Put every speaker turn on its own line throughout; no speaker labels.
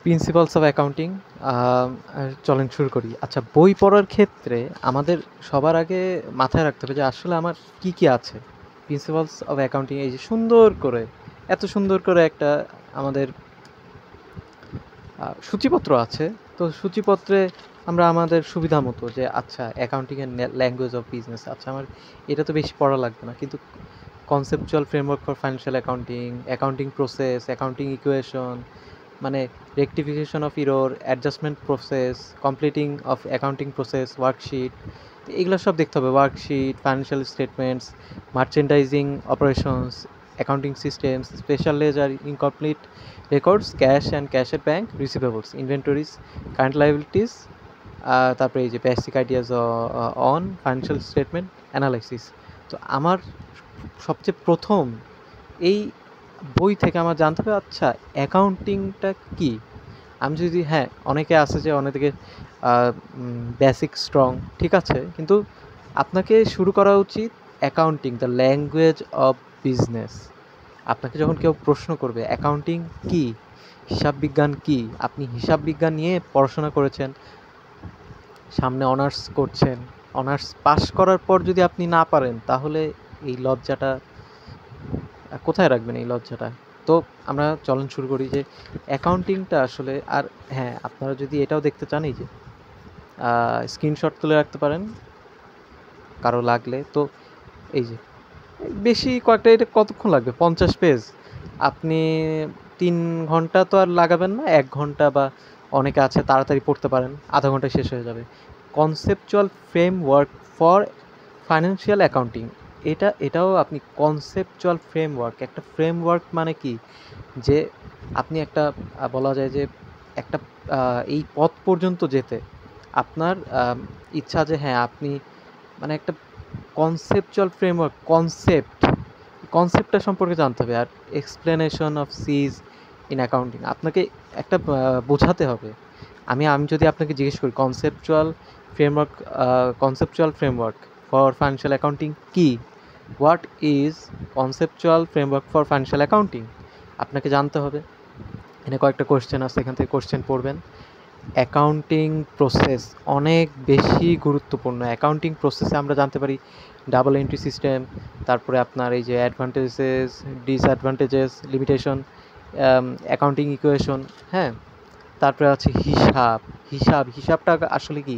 Principles of accounting. চলেন শুরু করি। আচ্ছা, বই পড়ার ক্ষেত্রে আমাদের সবার আগে মাথায় রাখতে হবে যে আসলে আমার কি কি আছে। প্রিন্সিপালস অফ অ্যাকাউন্টিং এই যে সুন্দর করে, এত সুন্দর করে একটা আমাদের সূচিপত্র আছে। তো সূচিপত্রে আমরা আমাদের সুবিধা মতো যে আচ্ছা অ্যাকাউন্টিংয়ের ল্যাঙ্গুয়েজ অফ বিজনেস, আচ্ছা আমার এটা তো বেশি পড়া লাগবে না, কিন্তু conceptual framework for financial accounting, accounting process, accounting equation, মানে rectification of error, adjustment process, completing of accounting process, worksheet, এগুলো সব দেখতে হবে। Worksheet, financial statements, merchandising operations, accounting systems, special ledger, incomplete records, cash and ক্যাশের bank, receivables, inventories, current liabilities, তারপরে এই যে basic ideas on financial statement analysis. তো আমার সবচেয়ে প্রথম এই বই থেকে আমার জানতে হবে আচ্ছা অ্যাকাউন্টিংটা কি। আমি যদি, হ্যাঁ, অনেকে আছে যে অনেকে বেসিক স্ট্রং, ঠিক আছে, কিন্তু আপনাকে শুরু করা উচিত accounting the language of business. আপনাকে যখন কেউ প্রশ্ন করবে অ্যাকাউন্টিং কি, হিসাব বিজ্ঞান কি, আপনি হিসাব বিজ্ঞান নিয়ে পড়াশোনা করেছেন, সামনে অনার্স করছেন, অনার্স পাশ করার পর যদি আপনি না পারেন তাহলে এই লজ্জাটা কোথায় রাখবেন, এই লজ্জাটা। তো আমরা চলন শুরু করি যে অ্যাকাউন্টিংটা আসলে, আর হ্যাঁ আপনারা যদি এটাও দেখতে চান এই যে স্ক্রিনশট তুলে রাখতে পারেন কারো লাগলে। তো এই যে বেশি কয়েকটা, এটা কতক্ষণ লাগবে, 50 পেজ, আপনি 3 ঘন্টা তো আর লাগাবেন না, 1 ঘন্টা, বা অনেকে আছে তাড়াতাড়ি পড়তে পারেন, আধা ঘন্টায় শেষ হয়ে যাবে। Conceptual framework for financial accounting, এটাও আপনি কনসেপচুয়াল ফ্রেমওয়ার্ক, একটা ফ্রেমওয়ার্ক মানে কি, যে আপনি একটা বলা যায় যে একটা এই পথ পর্যন্ত যেতে আপনার ইচ্ছা যে হ্যাঁ আপনি মানে একটা কনসেপচুয়াল ফ্রেমওয়ার্ক, কনসেপ্টটা সম্পর্কে জানতে হবে। আর explanation of seize in accounting, আপনাকে একটা বোঝাতে হবে। আমি যদি আপনাকে জিজ্ঞেস করি conceptual framework for financial accounting কি, what is conceptual framework for financial accounting, আপনাকে জানতে হবে। এখানে কয়েকটা কোশ্চেন আছে, এখান থেকে কোশ্চেন পড়বেন। অ্যাকাউন্টিং প্রসেস অনেক বেশি গুরুত্বপূর্ণ। অ্যাকাউন্টিং প্রসেসে আমরা জানতে পারি ডাবল এন্ট্রি সিস্টেম, তারপরে আপনার এই যে advantages, disadvantages, limitation, accounting equation, হ্যাঁ, তারপরে আছে হিসাবটা আসলে কি।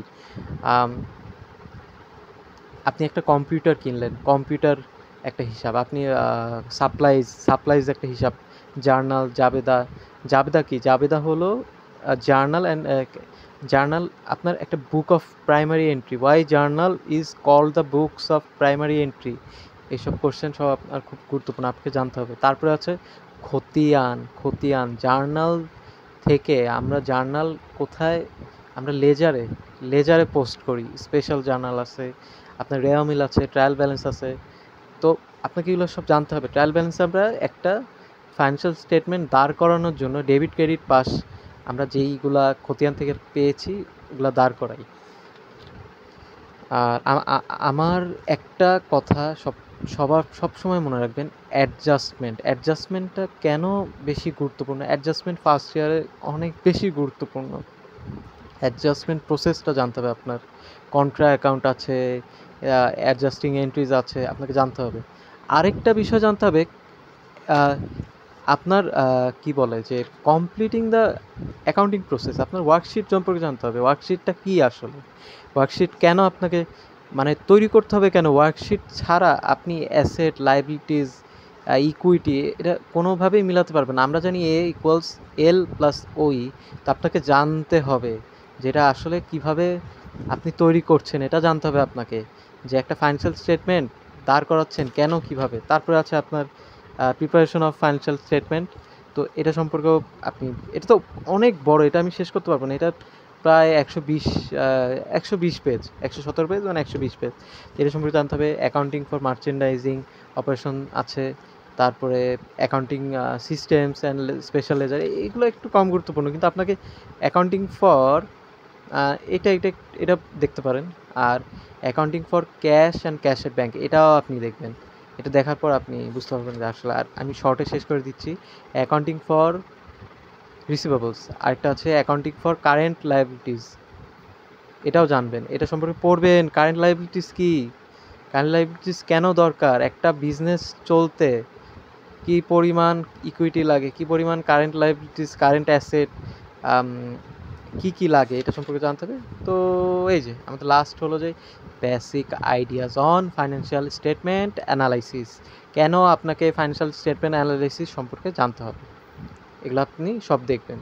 আম, আপনি একটা কম্পিউটার কিনলেন, কম্পিউটার একটা হিসাব, আপনি সাপ্লাইজ একটা হিসাব, জাবেদা কি, জাবেদা হলো জার্নাল আপনার একটা book of primary entry, why journal is called the books of primary entry. এইসব কোশ্চেন সব আপনার খুব গুরুত্বপূর্ণ, আপনাকে জানতে হবে। তারপরে আছে খতিয়ান, জার্নাল থেকে আমরা জার্নাল কোথায়, আমরা লেজারে পোস্ট করি, স্পেশাল জার্নাল আছে, আপনার রেওয়া মিল আছে, ট্রায়াল ব্যালেন্স আছে। তো আপনাকে এগুলো সব জানতে হবে। ট্রায়াল ব্যালেন্স আমরা একটা ফাইন্যান্সিয়াল স্টেটমেন্ট দাঁড় করানোর জন্য ডেবিট ক্রেডিট পাস আমরা যেইগুলা খতিয়ান থেকে পেয়েছি ওগুলা দাঁড় করাই। আর আমার একটা কথা সবসময় মনে রাখবেন, অ্যাডজাস্টমেন্টটা কেন বেশি গুরুত্বপূর্ণ। অ্যাডজাস্টমেন্ট ফার্স্ট ইয়ারে অনেক বেশি গুরুত্বপূর্ণ। অ্যাডজাস্টমেন্ট প্রসেসটা জানতে হবে আপনার, কন্ট্রা অ্যাকাউন্ট আছে, অ্যাডজাস্টিং এন্ট্রিজ আছে, আপনাকে জানতে হবে। আরেকটা বিষয় জানতে হবে, আপনার কি বলে যে কমপ্লিটিং দ্য অ্যাকাউন্টিং প্রসেস, আপনার ওয়ার্কশিট সম্পর্কে জানতে হবে। ওয়ার্কশিটটা কি আসলে, ওয়ার্কশিট কেন আপনাকে মানে তৈরি করতে হবে, কেন ওয়ার্কশিট ছাড়া আপনি অ্যাসেট, লাইবিলিটিস, ইকুইটি এটা কোনোভাবেই মিলাতে পারবেন না। আমরা জানি A=L+OE, তো আপনাকে জানতে হবে যেটা আসলে কিভাবে আপনি তৈরি করছেন, এটা জানতে হবে আপনাকে, যে একটা ফাইন্যান্সিয়াল স্টেটমেন্ট দাঁড় করাচ্ছেন কেন, কিভাবে। তারপরে আছে আপনার প্রিপারেশন অফ ফাইন্যান্সিয়াল স্টেটমেন্ট। তো এটা সম্পর্কেও আপনি, এটা তো অনেক বড়, এটা আমি শেষ করতে পারবো না, এটা প্রায় 120 পেজ, 117 পেজ, মানে 120 পেজ। এটা সম্পর্কে জানতে হবে। অ্যাকাউন্টিং ফর মার্চেন্ডাইজিং অপারেশন আছে, তারপরে accounting systems and special ledger, এগুলো একটু কম গুরুত্বপূর্ণ, কিন্তু আপনাকে অ্যাকাউন্টিং ফর এটা এটা এটা দেখতে পারেন। আর অ্যাকাউন্টিং ফর ক্যাশ অ্যান্ড ক্যাশের ব্যাঙ্ক, এটাও আপনি দেখবেন। এটা দেখার পর আপনি বুঝতে পারবেন যে আসলে, আর আমি শর্টে শেষ করে দিচ্ছি, অ্যাকাউন্টিং ফর রিসিভেবলস, আরেকটা আছে অ্যাকাউন্টিং ফর কারেন্ট লায়াবিলিটিস, এটাও জানবেন, এটা সম্পর্কে পড়বেন। কারেন্ট লায়াবিলিটিস কি, কারেন্ট লায়াবিলিটিস কেন দরকার, একটা বিজনেস চলতে কি পরিমাণ ইকুইটি লাগে, কি পরিমাণ কারেন্ট লায়াবিলিটিস, কারেন্ট অ্যাসেট, কি কি লাগে, এটা সম্পর্কে জানতে হবে। তো এই যে আমাদের লাস্ট হলো যে basic ideas on financial statement analysis, কেন আপনাকে ফাইন্যান্সিয়াল স্টেটমেন্ট অ্যানালাইসিস সম্পর্কে জানতে হবে, এগুলো আপনি সব দেখবেন।